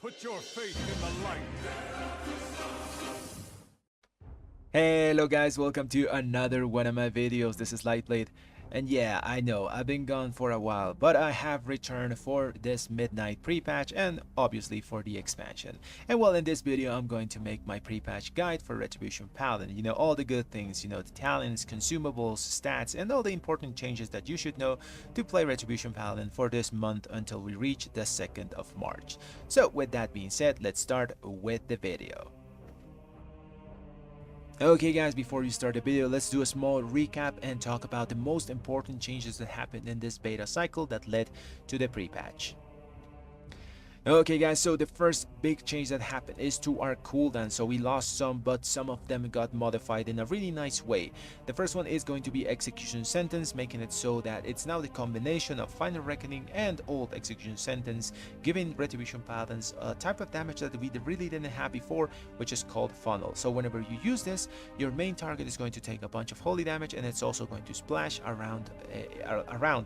Put your faith in the light. Hello guys, welcome to another one of my videos. This is Lightblade, and yeah, I know I've been gone for a while, but I have returned for this midnight pre-patch and obviously for the expansion. And well, in this video I'm going to make my pre-patch guide for Retribution Paladin. You know, all the good things, you know, the talents, consumables, stats, and all the important changes that you should know to play Retribution Paladin for this month until we reach the 2nd of March. So with that being said, let's start with the video. Okay guys, before we start the video, let's do a small recap and talk about the most important changes that happened in this beta cycle that led to the pre-patch. Okay guys, so the first big change that happened is to our cooldown. So we lost some, but some of them got modified in a really nice way. The first one is going to be Execution Sentence, making it so that it's now the combination of Final Reckoning and Old Execution Sentence, giving Retribution Paladins a type of damage that we really didn't have before, which is called Funnel. So whenever you use this, your main target is going to take a bunch of holy damage, and it's also going to splash around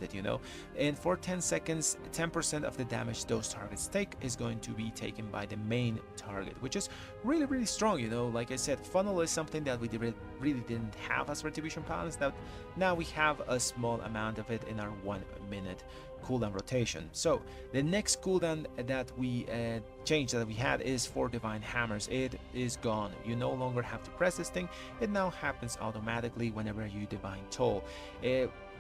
it, you know. And for 10 seconds, 10% of the damage those targets take is going to be taken by the main target, which is really strong, you know. Like I said, Funnel is something that we really didn't have as Retribution Paladins. Now we have a small amount of it in our 1 minute cooldown rotation. So the next cooldown that we change that we had is for Divine Hammers. It is gone. You no longer have to press this thing. It now happens automatically whenever you Divine Toll.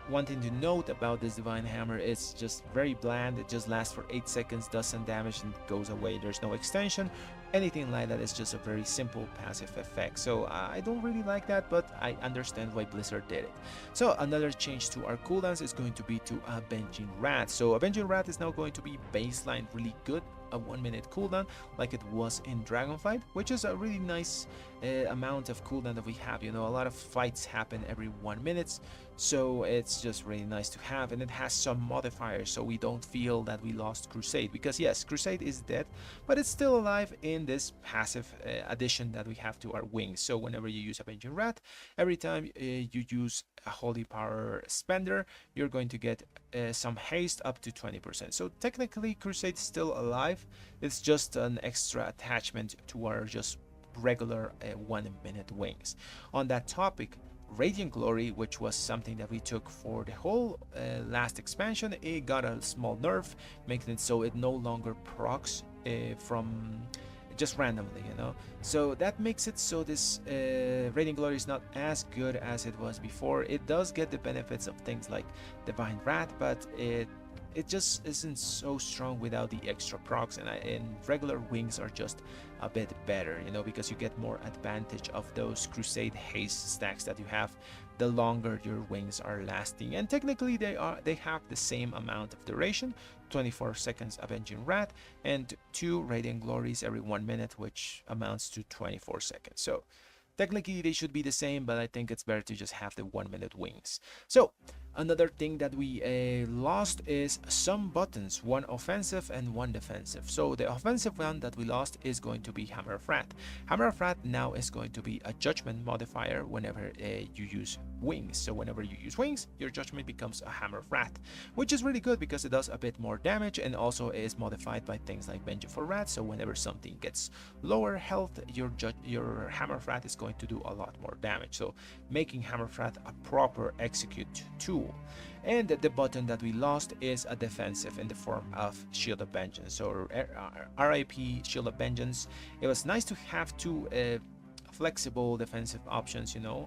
One thing to note about this Divine Hammer is just very bland. It just lasts for 8 seconds, does some damage, and goes away. There's no extension, anything like that. It's just a very simple passive effect. So I don't really like that, but I understand why Blizzard did it. So another change to our cooldowns is going to be to Avenging Wrath. So Avenging Wrath is now going to be baseline really good, a 1 minute cooldown like it was in Dragonflight, which is a really nice amount of cooldown that we have. You know, a lot of fights happen every 1 minute, so it's just really nice to have, and it has some modifiers so we don't feel that we lost Crusade, because yes, Crusade is dead, but it's still alive in this passive addition that we have to our wings. So whenever you use Avenging Wrath, every time you use a holy power spender, you're going to get some haste up to 20%. So technically Crusade is still alive. It's just an extra attachment to our just regular 1 minute wings. On that topic, Radiant Glory, which was something that we took for the whole last expansion, it got a small nerf, making it so it no longer procs from just randomly, you know. So that makes it so this Radiant Glory is not as good as it was before. It does get the benefits of things like Divine Wrath, but it just isn't so strong without the extra procs, and regular wings are just a bit better, you know, because you get more advantage of those Crusade haste stacks that you have the longer your wings are lasting. And technically they have the same amount of duration, 24 seconds Avenging Wrath and 2 Radiant Glories every 1 minute, which amounts to 24 seconds. So technically they should be the same, but I think it's better to just have the 1 minute wings. So another thing that we lost is some buttons, one offensive and one defensive. So the offensive one that we lost is going to be Hammer of Wrath. Hammer of Wrath now is going to be a judgment modifier whenever you use wings. So whenever you use wings, your judgment becomes a Hammer of Wrath, which is really good because it does a bit more damage, and also is modified by things like Vengeance for Wrath. So whenever something gets lower health, your Hammer of Wrath is going to do a lot more damage, so making Hammer of Wrath a proper execute tool. And the button that we lost is a defensive in the form of Shield of Vengeance. So RIP Shield of Vengeance. It was nice to have 2 flexible defensive options, you know,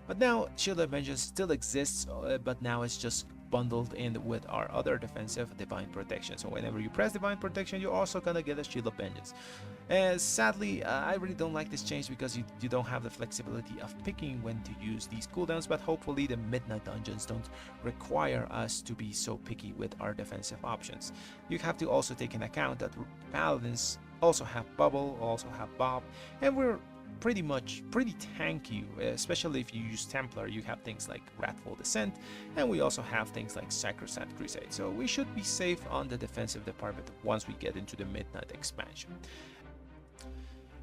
but now Shield of Vengeance still exists, but now it's just bundled in with our other defensive, Divine Protection. So whenever you press Divine Protection, you're also gonna get a Shield of Vengeance. Sadly, I really don't like this change because you don't have the flexibility of picking when to use these cooldowns, but hopefully the Midnight Dungeons don't require us to be so picky with our defensive options. You have to also take into account that Paladins also have Bubble, also have Bob, and we're pretty tanky, especially if you use Templar. You have things like Wrathful Descent, and we also have things like Sacrosanct Crusade, so we should be safe on the defensive department once we get into the Midnight expansion.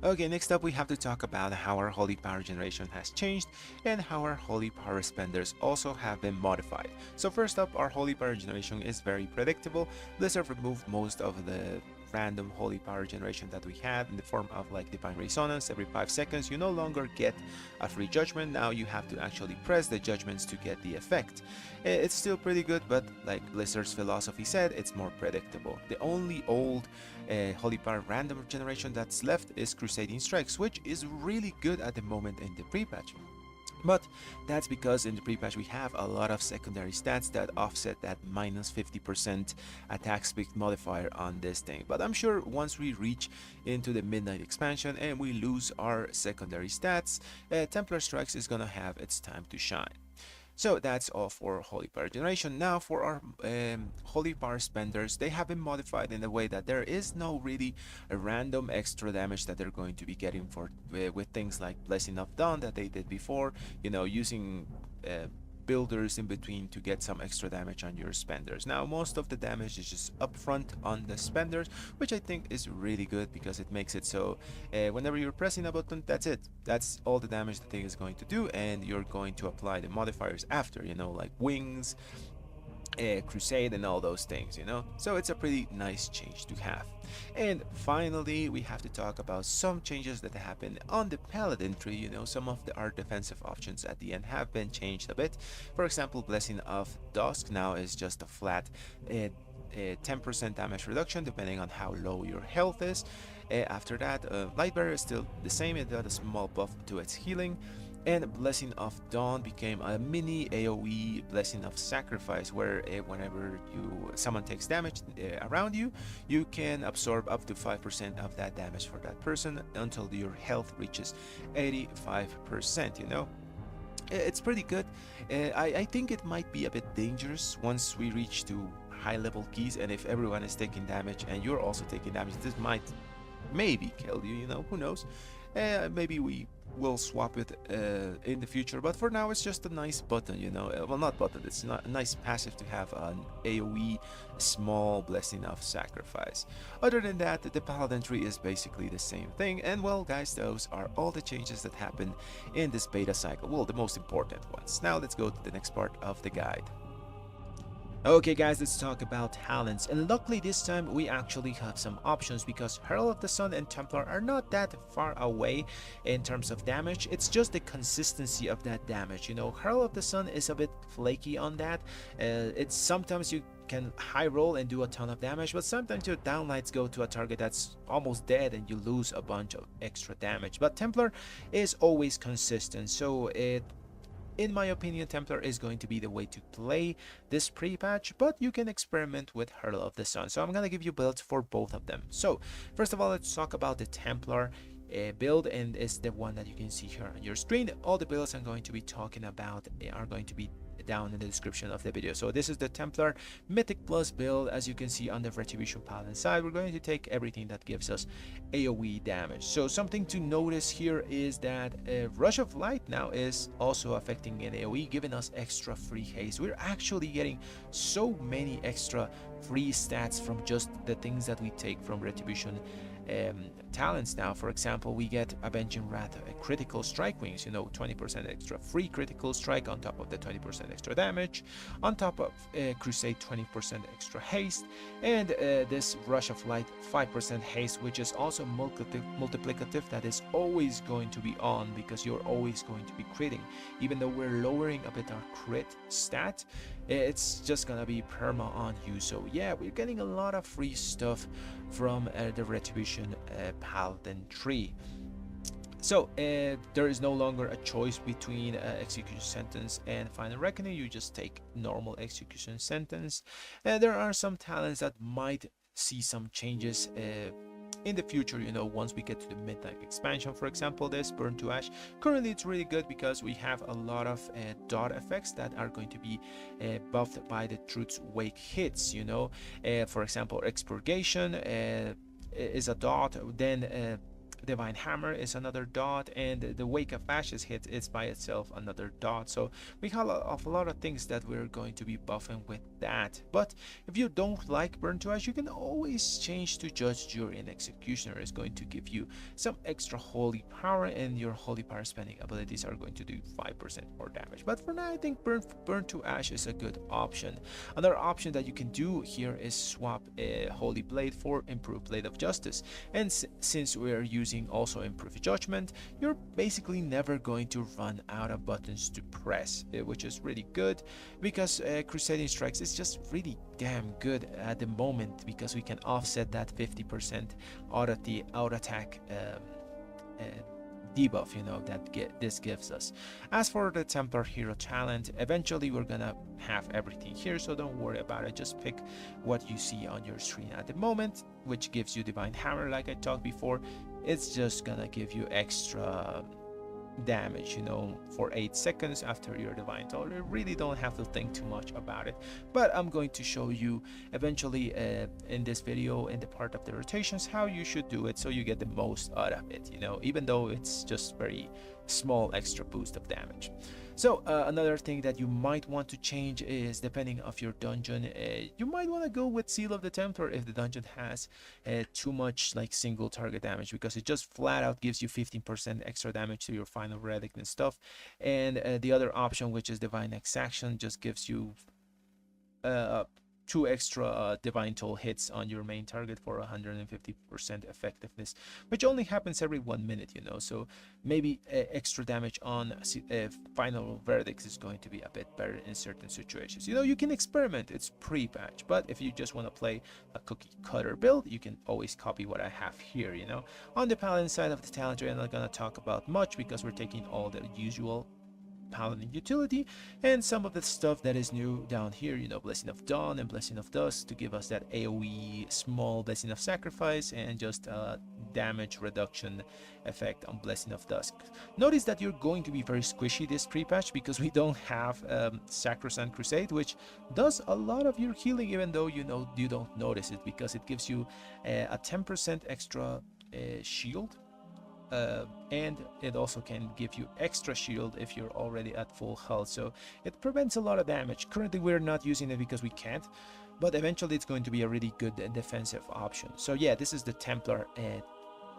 Okay, next up we have to talk about how our holy power generation has changed and how our holy power spenders also have been modified. So first up, our holy power generation is very predictable. Blizzard removed most of the random holy power generation that we had in the form of like divine resonance every 5 seconds, you no longer get a free judgment. Now you have to actually press the judgments to get the effect. It's still pretty good, but like Blizzard's philosophy said, it's more predictable. The only old holy power random generation that's left is Crusading Strikes, which is really good at the moment in the pre-patch. But that's because in the pre-patch we have a lot of secondary stats that offset that minus 50% attack speed modifier on this thing. But I'm sure once we reach into the Midnight expansion and we lose our secondary stats, Templar Strikes is gonna have its time to shine. So that's all for Holy Power generation. Now for our Holy Power spenders, they have been modified in a way that there is no really a random extra damage that they're going to be getting for with things like Blessing of Dawn that they did before, you know, using builders in between to get some extra damage on your spenders. Now most of the damage is just upfront on the spenders, which I think is really good because it makes it so whenever you're pressing a button, that's it. That's all the damage the thing is going to do, and you're going to apply the modifiers after, you know, like wings, crusade and all those things, you know. So it's a pretty nice change to have. And finally we have to talk about some changes that happened on the paladin tree. You know, some of our defensive options at the end have been changed a bit. For example, Blessing of Dusk now is just a flat 10% damage reduction depending on how low your health is. After that, Lightblade is still the same, it got a small buff to its healing. And Blessing of Dawn became a mini AoE Blessing of Sacrifice, where whenever someone takes damage around you, you can absorb up to 5% of that damage for that person until your health reaches 85%, you know. It's pretty good. I think it might be a bit dangerous once we reach to high level keys, and if everyone is taking damage and you're also taking damage, this might maybe kill you, you know, who knows. Maybe we will swap it in the future, but for now it's just a nice button, you know. Well, not button, it's not a nice passive to have an AoE small Blessing of Sacrifice. Other than that, the paladin tree is basically the same thing. And well guys, those are all the changes that happened in this beta cycle, well, the most important ones. Now let's go to the next part of the guide. Okay guys, let's talk about talents, and luckily this time we actually have some options because Herald of the Sun and Templar are not that far away in terms of damage. It's just the consistency of that damage, you know. Herald of the Sun is a bit flaky on that. It's sometimes you can high roll and do a ton of damage, but sometimes your downlights go to a target that's almost dead and you lose a bunch of extra damage. But Templar is always consistent, so in my opinion, Templar is going to be the way to play this pre-patch, but you can experiment with Herald of the Sun. So I'm going to give you builds for both of them. So first of all, let's talk about the Templar build, and it's the one that you can see here on your screen. All the builds I'm going to be talking about are going to be down in the description of the video. So this is the Templar Mythic Plus build. As you can see on the Retribution Paladin side, we're going to take everything that gives us AoE damage. So something to notice here is that Rush of Light now is also affecting an AoE, giving us extra free haste. We're actually getting so many extra free stats from just the things that we take from Retribution talents now. For example, we get Avenging Wrath, critical strike wings, you know, 20% extra free critical strike on top of the 20% extra damage, on top of Crusade 20% extra haste, and this Rush of Light 5% haste, which is also multiplicative, that is always going to be on because you're always going to be critting. Even though we're lowering a bit our crit stat, it's just gonna be perma on you. So yeah, we're getting a lot of free stuff from the Retribution Paladin tree. So there is no longer a choice between execution sentence and final reckoning. You just take normal execution sentence. There are some talents that might see some changes in the future, you know, once we get to the Midnight expansion. For example, this Burn to Ash, currently it's really good because we have a lot of dot effects that are going to be buffed by the Truth's Wake hits, you know. For example, Expurgation is a dot, then Divine Hammer is another dot, and the Wake of Ashes hit is by itself another dot. So we have a lot of things that we're going to be buffing with that. But if you don't like Burn to Ash, you can always change to Judge, Jury, and Executioner. Is going to give you some extra holy power, and your holy power spending abilities are going to do 5% more damage. But for now, I think Burn to Ash is a good option. Another option that you can do here is swap a Holy Blade for Improved Blade of Justice. And since we're using also Improved Judgment, you're basically never going to run out of buttons to press, which is really good, because Crusading Strikes is just really damn good at the moment, because we can offset that 50% auto attack debuff, you know, that this gives us. As for the Templar hero talent, eventually we're gonna have everything here, so don't worry about it. Just pick what you see on your screen at the moment, which gives you Divine Hammer. Like I talked before, it's just gonna give you extra damage, you know, for 8 seconds after your divine toll. You really don't have to think too much about it, but I'm going to show you eventually in this video, in the part of the rotations, how you should do it so you get the most out of it, you know, even though it's just very small extra boost of damage. So another thing that you might want to change is, depending of your dungeon, you might want to go with Seal of the Templar if the dungeon has too much like single target damage, because it just flat out gives you 15% extra damage to your final relic and stuff. And the other option, which is Divine Exaction, just gives you 2 extra divine toll hits on your main target for 150% effectiveness, which only happens every 1 minute, you know. So maybe extra damage on final verdicts is going to be a bit better in certain situations. You know, you can experiment. It's pre-patch, but if you just want to play a cookie cutter build, you can always copy what I have here, you know. On the paladin side of the talent tree, I'm not gonna talk about much, because we're taking all the usual paladin utility and some of the stuff that is new down here, you know, Blessing of Dawn and Blessing of Dusk, to give us that AoE small Blessing of Sacrifice and just damage reduction effect on Blessing of Dusk. Notice that you're going to be very squishy this pre-patch, because we don't have Sacrosanct Crusade, which does a lot of your healing, even though you don't notice it, because it gives you a 10% extra shield. And it also can give you extra shield if you're already at full health, so it prevents a lot of damage. Currently we're not using it because we can't, but eventually it's going to be a really good defensive option. So yeah, this is the Templar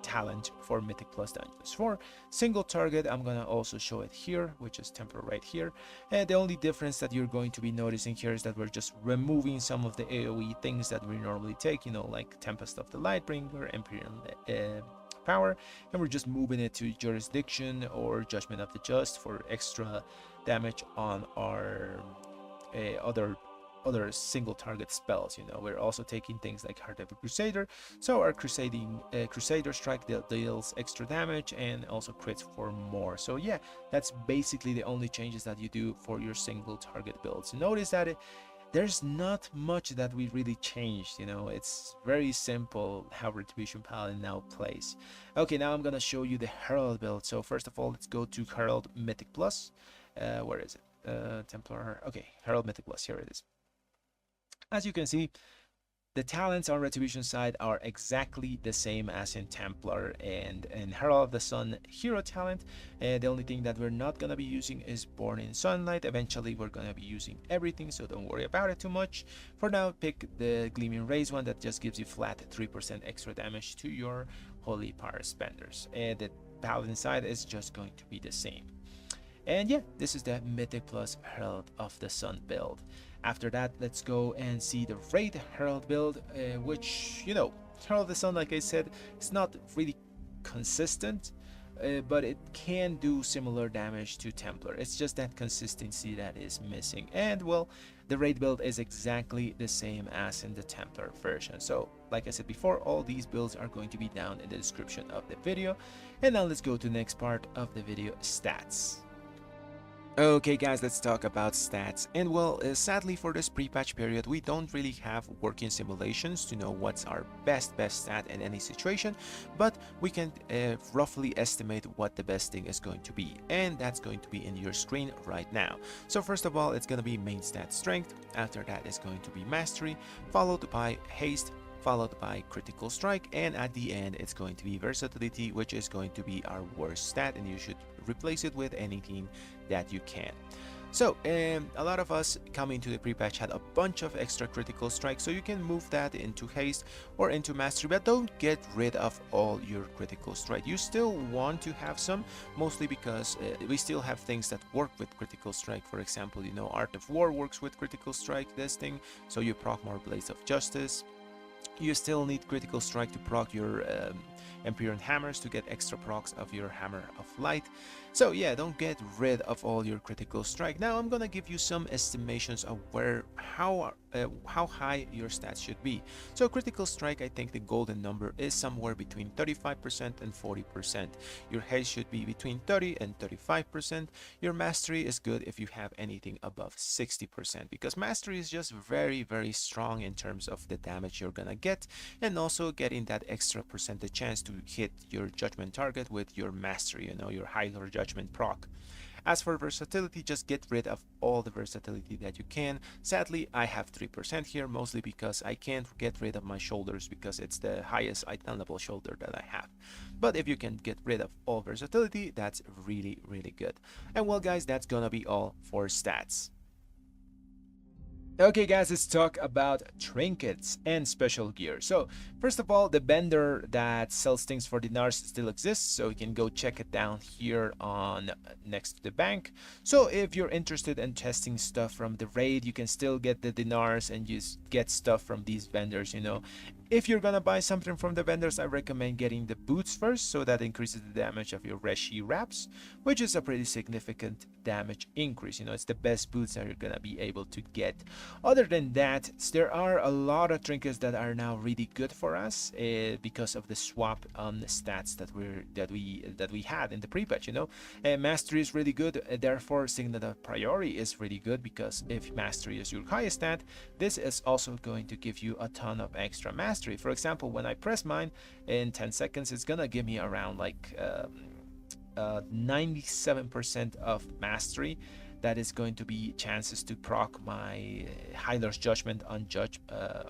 talent for Mythic Plus dungeons. For single target, I'm gonna also show it here, which is Templar right here. And the only difference that you're going to be noticing here is that we're just removing some of the AoE things that we normally take, you know, like Tempest of the Lightbringer, Imperial power, and we're just moving it to Jurisdiction or Judgment of the Just for extra damage on our other single target spells. You know, we're also taking things like Heart of a Crusader, so our Crusader strike deals extra damage and also crits for more. So yeah, that's basically the only changes that you do for your single target builds. Notice that there's not much that we really changed, you know. It's very simple how Retribution Paladin now plays. Okay, now I'm gonna show you the Herald build. So first of all, let's go to Herald Mythic Plus. Where is it? Templar. Okay, Herald Mythic Plus, here it is. As you can see, the talents on Retribution side are exactly the same as in Templar and Herald of the Sun hero talent. The only thing that we're not going to be using is Born in Sunlight. Eventually we're going to be using everything, so don't worry about it too much. For now, pick the Gleaming Rays one that just gives you flat 3% extra damage to your Holy Power spenders. And the Paladin side is just going to be the same. And yeah, this is the Mythic Plus Herald of the Sun build. After that, let's go and see the Raid Herald build, which, you know, Herald of the Sun, like I said, it's not really consistent, but it can do similar damage to Templar. It's just that consistency that is missing. And well, the Raid build is exactly the same as in the Templar version. So like I said before, all these builds are going to be down in the description of the video. And now let's go to the next part of the video, stats. Okay guys, let's talk about stats. And well, sadly for this pre-patch period, we don't really have working simulations to know what's our best stat in any situation, but we can roughly estimate what the best thing is going to be, and that's going to be in your screen right now. So first of all, it's going to be main stat strength. After that is going to be mastery, followed by haste, followed by critical strike, and at the end it's going to be versatility, which is going to be our worst stat, and you should replace it with anything that you can. So a lot of us coming to the pre-patch had a bunch of extra critical strikes, so you can move that into haste or into mastery, but don't get rid of all your critical strike. You still want to have some, mostly because we still have things that work with critical strike. For example, you know, Art of War works with critical strike, this thing, so you proc more Blades of Justice. You still need critical strike to proc your Empyrean hammers to get extra procs of your Hammer of Light. So yeah, don't get rid of all your critical strike. Now I'm gonna give you some estimations of how high your stats should be. So critical strike, I think the golden number is somewhere between 35% and 40%. Your haste should be between 30 and 35%. Your mastery is good if you have anything above 60%, because mastery is just very strong in terms of the damage you're gonna get, and also getting that extra percentage chance to hit your judgment target with your mastery, you know, your higher judgment proc. As for versatility, just get rid of all the versatility that you can. Sadly, I have 3% here, mostly because I can't get rid of my shoulders because it's the highest itemable shoulder that I have. But if you can get rid of all versatility, that's really good. And well guys, that's gonna be all for stats. Okay guys, let's talk about trinkets and special gear. So first of all, the vendor that sells things for dinars still exists, so you can go check it down here on next to the bank. So if you're interested in testing stuff from the raid, you can still get the dinars and just get stuff from these vendors, you know. If you're gonna buy something from the vendors, I recommend getting the boots first, so that increases the damage of your Reshi wraps, which is a pretty significant damage increase. You know, it's the best boots that you're gonna be able to get. Other than that, there are a lot of trinkets that are now really good for us because of the swap on the stats that we had in the pre-patch. You know, mastery is really good, therefore Signet of Priority is really good, because if mastery is your highest stat, this is also going to give you a ton of extra mastery. For example, when I press mine in 10 seconds, it's gonna give me around like 97% of mastery. That is going to be chances to proc my Healer's Judgment on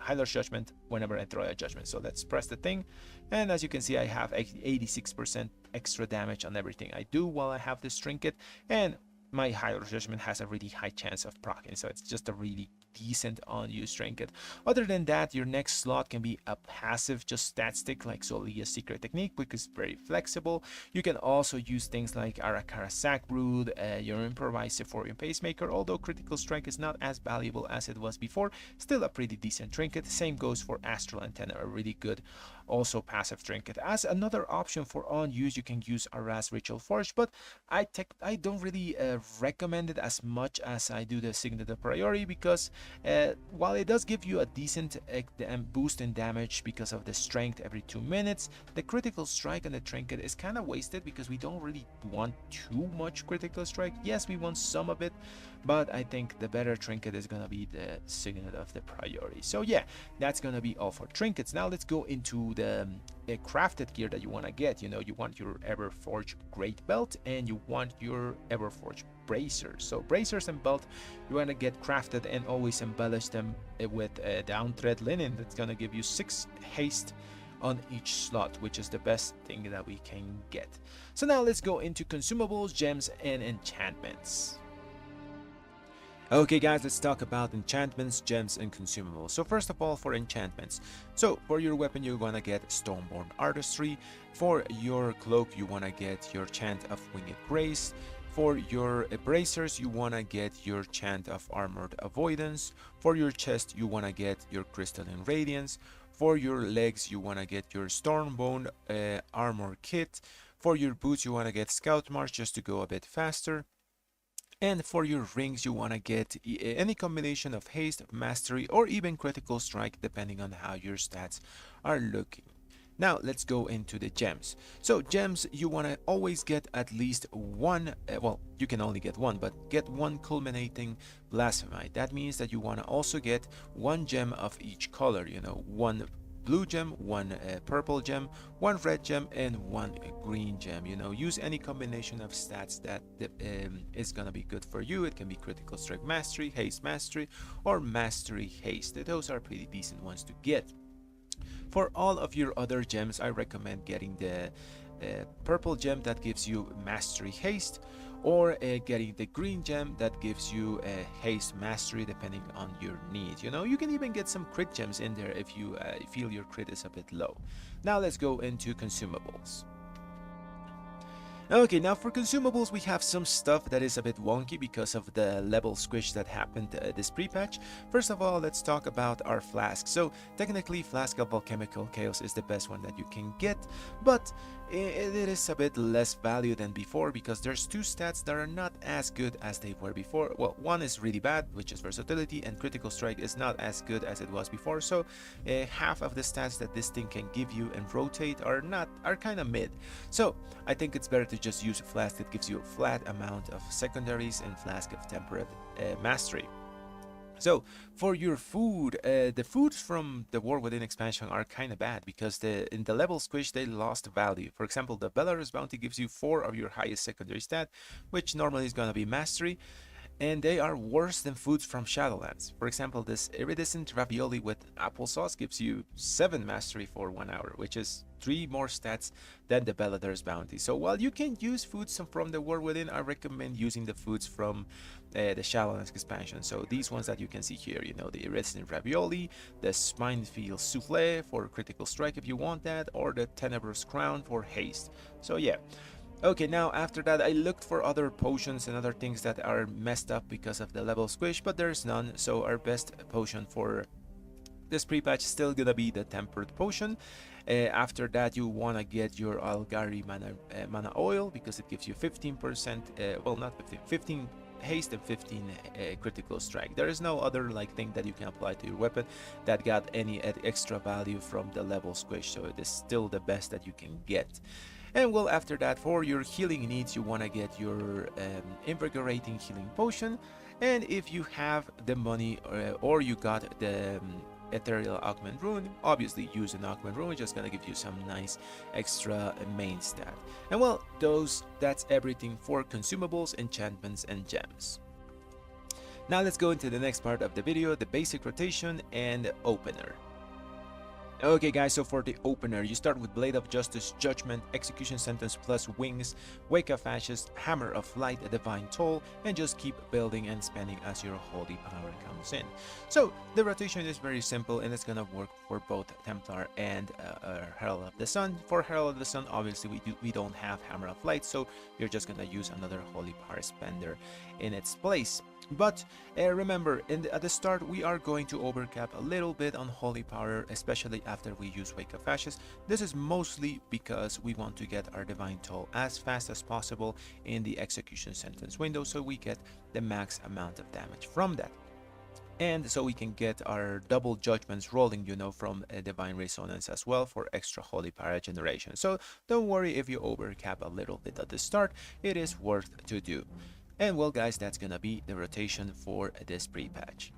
Healer's Judgment whenever I throw a judgment. So let's press the thing, and as you can see, I have 86% extra damage on everything I do while I have this trinket, and my Healer's Judgment has a really high chance of proccing, so it's just a really decent unused trinket. Other than that, your next slot can be a passive, just stat stick like Solia's Secret Technique, which is very flexible. You can also use things like Arakara Sackbrood, your Improvised Sephorian Pacemaker, although critical strike is not as valuable as it was before, still a pretty decent trinket. Same goes for Astral Antenna, a really good also passive trinket. As another option for unused, you can use Aras Ritual Forge, but I don't really recommend it as much as I do the Signet of Priority, because while it does give you a decent boost in damage because of the strength every 2 minutes, the critical strike on the trinket is kind of wasted, because we don't really want too much critical strike. Yes, we want some of it, but I think the better trinket is gonna be the Signet of the Priority. So yeah, that's gonna be all for trinkets. Now let's go into the crafted gear that you want to get. You know, you want your Everforged Great Belt, and you want your Everforged bracers. So bracers and belt, you want to get crafted and always embellish them with down thread linen. That's gonna give you 6 haste on each slot, which is the best thing that we can get. So now let's go into consumables, gems, and enchantments. Okay guys, let's talk about enchantments, gems, and consumables. So first of all, for enchantments. So for your weapon, you're gonna get Stormborn Artistry. For your cloak, you wanna get your Chant of Winged Grace. For your bracers, you wanna get your Chant of Armored Avoidance. For your chest, you wanna get your Crystalline Radiance. For your legs, you wanna get your Stormbone Armor Kit. For your boots, you wanna get Scout March just to go a bit faster. And for your rings, you want to get any combination of haste, mastery, or even critical strike, depending on how your stats are looking. Now let's go into the gems. So gems, you want to always get at least one, well, you can only get one, but get one culminating blasphemite. That means that you want to also get one gem of each color, you know, one blue gem, one purple gem, one red gem, and one green gem. You know, use any combination of stats that is gonna be good for you. It can be critical strike mastery, haste mastery, or mastery haste. Those are pretty decent ones to get. For all of your other gems, I recommend getting the purple gem that gives you mastery haste, or getting the green gem that gives you a haste mastery depending on your need. You know, you can even get some crit gems in there if you feel your crit is a bit low. Now let's go into consumables. Okay, now for consumables, we have some stuff that is a bit wonky because of the level squish that happened this pre-patch. First of all, let's talk about our flask. So technically, Flask of Alchemical Chaos is the best one that you can get, but it is a bit less value than before because there's two stats that are not as good as they were before. Well, one is really bad, which is versatility, and critical strike is not as good as it was before. So half of the stats that this thing can give you and rotate are kind of mid. So I think it's better to just use a flask that gives you a flat amount of secondaries and Flask of Temperate Mastery. So for your food, the foods from the War Within expansion are kind of bad because in the level squish they lost value. For example, the Belarus bounty gives you 4 of your highest secondary stat, which normally is going to be mastery, and they are worse than foods from Shadowlands. For example, this iridescent ravioli with applesauce gives you 7 mastery for 1 hour, which is 3 more stats than the Belarus bounty. So while you can use foods from the War Within, I recommend using the foods from the Shadowlands expansion. So these ones that you can see here, you know, the iridescent ravioli, the Spinefield souffle for critical strike if you want that, or the Tenebrous crown for haste. So yeah. Okay, now after that I looked for other potions and other things that are messed up because of the level squish, but there's none. So our best potion for this pre-patch is still gonna be the Tempered Potion. After that you want to get your Algari mana oil because it gives you 15%, well not 15 haste and 15 critical strike. There is no other like thing that you can apply to your weapon that got any extra value from the level squish, so it is still the best that you can get. And well, after that, for your healing needs, you want to get your invigorating healing potion. And if you have the money or you got the ethereal augment rune, obviously use an augment rune, just gonna give you some nice extra main stat. And well, that's everything for consumables, enchantments, and gems. Now let's go into the next part of the video, the basic rotation and opener. Okay guys, so for the opener, you start with Blade of Justice, Judgment, Execution Sentence plus Wings, Wake of Ashes, Hammer of Light, a Divine Toll, and just keep building and spending as your holy power comes in. So the rotation is very simple and it's gonna work for both Templar and Herald of the Sun. For Herald of the Sun, obviously we don't have Hammer of Light, so you're just gonna use another holy power spender in its place. But remember, at the start we are going to overcap a little bit on holy power, especially after we use Wake of Ashes. This is mostly because we want to get our Divine Toll as fast as possible in the Execution Sentence window, so we get the max amount of damage from that. And so we can get our double judgments rolling, you know, from a Divine Resonance as well for extra holy power generation. So don't worry if you overcap a little bit at the start, it is worth to do. And well guys, that's gonna be the rotation for this pre-patch.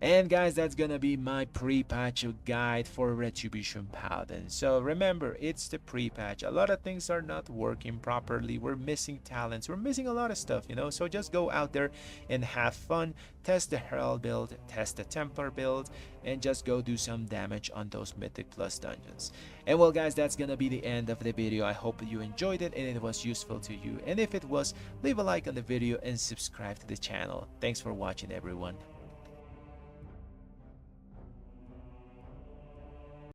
And guys, that's gonna be my pre-patch guide for Retribution Paladin. So remember, it's the pre-patch. A lot of things are not working properly. We're missing talents. We're missing a lot of stuff, you know. So just go out there and have fun. Test the Herald build, test the Templar build, and just go do some damage on those Mythic Plus dungeons. And well guys, that's gonna be the end of the video. I hope you enjoyed it and it was useful to you. And if it was, leave a like on the video and subscribe to the channel. Thanks for watching everyone.